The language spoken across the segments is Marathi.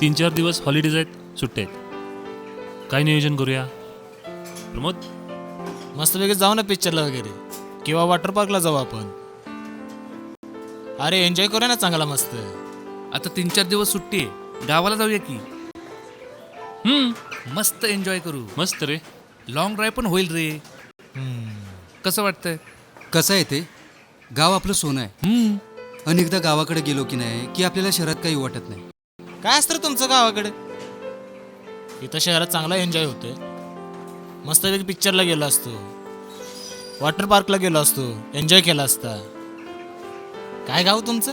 3-4 दिवस हॉलिडेज आहेत, सुट्टे आहेत. काय नियोजन करूया प्रमोद? मस्तपैकी जाऊ ना पिक्चरला वगैरे, किंवा वॉटर पार्कला जाऊ आपण. अरे एन्जॉय करूया ना चांगला मस्त. आता 3-4 दिवस सुट्टी आहे, गावाला जाऊया की. मस्त एन्जॉय करू. मस्त रे. लॉंग ड्राईव्ह पण होईल रे. कसं वाटतंय? कसं आहे ते, गाव आपलं सोनं आहे. अनेकदा गावाकडे गेलो की नाही की आपल्याला शहरात काही वाटत नाही. काय असतं रे तुमचं गावाकडे? इथं शहरात चांगला एन्जॉय होतोय. मस्तपैकी पिक्चरला गेलो असतो, वॉटर पार्कला गेलो असतो, एन्जॉय केला असता. काय गाव तुमचं?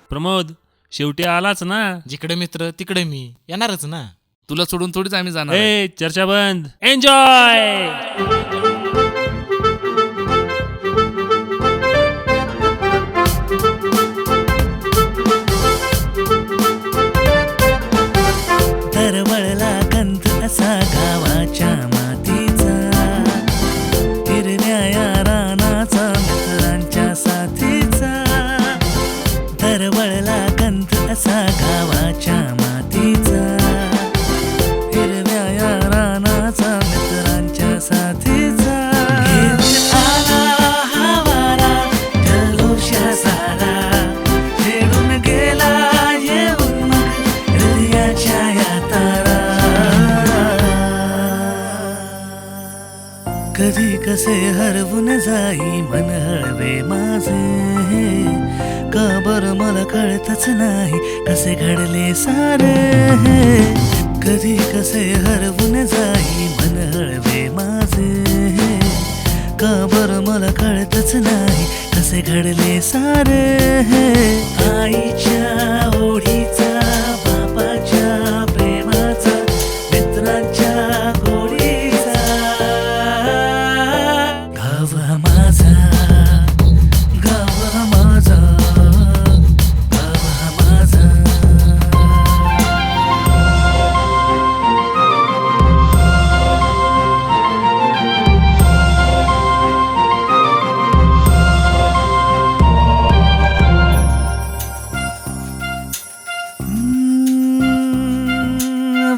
प्रमोद शेवटी आलाच ना. जिकडे मित्र तिकडे मी येणारच ना. तुला सोडून थोडीच आम्ही जाणार आहे. ए चर्चा बंद, एन्जॉय. दरवळला गंध असा गावाच्या मातीचा, हिरव्या या रानाचा मित्रांच्या साथीचा. दरवळला गंध असा गावाच्या मातीचा, हिरव्या या रानाचा मित्रांच्या साथीचा. घेऊन आला हा वारा जल्लोषा सारा, खेळून गेला येऊन मग हृदयाच्या या तारा. कधी कसे हरवून जाई मन हळवे माझे, का बरं मला कळतच नाही कसे घडले सारे. कधी कसे हरवून जाई मन हळवे माझे, का बरं मला कळतच नाही कसे घडले सारे. आईच्या ओढीचा, बापाच्या प्रेमाचा, मित्रांच्या गोडीचा. गाव माझा, गाव माझा, गाव माझा.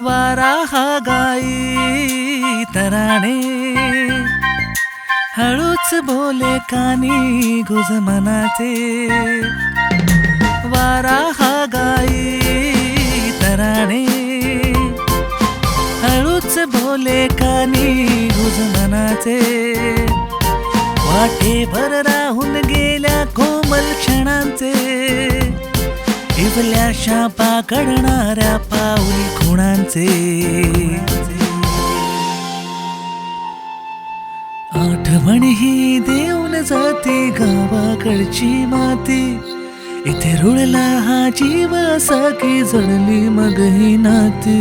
वारा हा गाई तराणे, हळूच बोले कानी गुज मनाचे. वारा हा गाई तराणे, हळूच बोले कानी गुज मनाचे. वाटेभर राहून गेल्या कोमल क्षणांचे, इवल्याशा पाकडणाऱ्या पाऊल खुणांचे. आठवण ही देऊन जाते गावाकडची माती, इथे रुळला हा जीव असा की जळली मग ही नाती.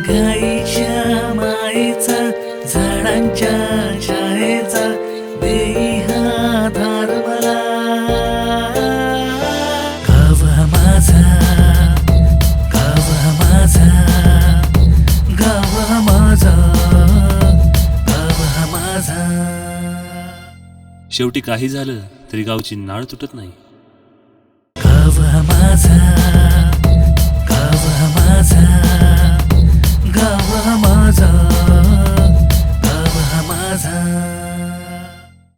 गाईच्या मायेचा, झाडांच्या छायेचा, देई हा धार मला. गाव माझा, गाव माझा, गाव माझा, गाव माझा. शेवटी काही झालं तरी गावची नाळ तुटत नाही. गाव माझा.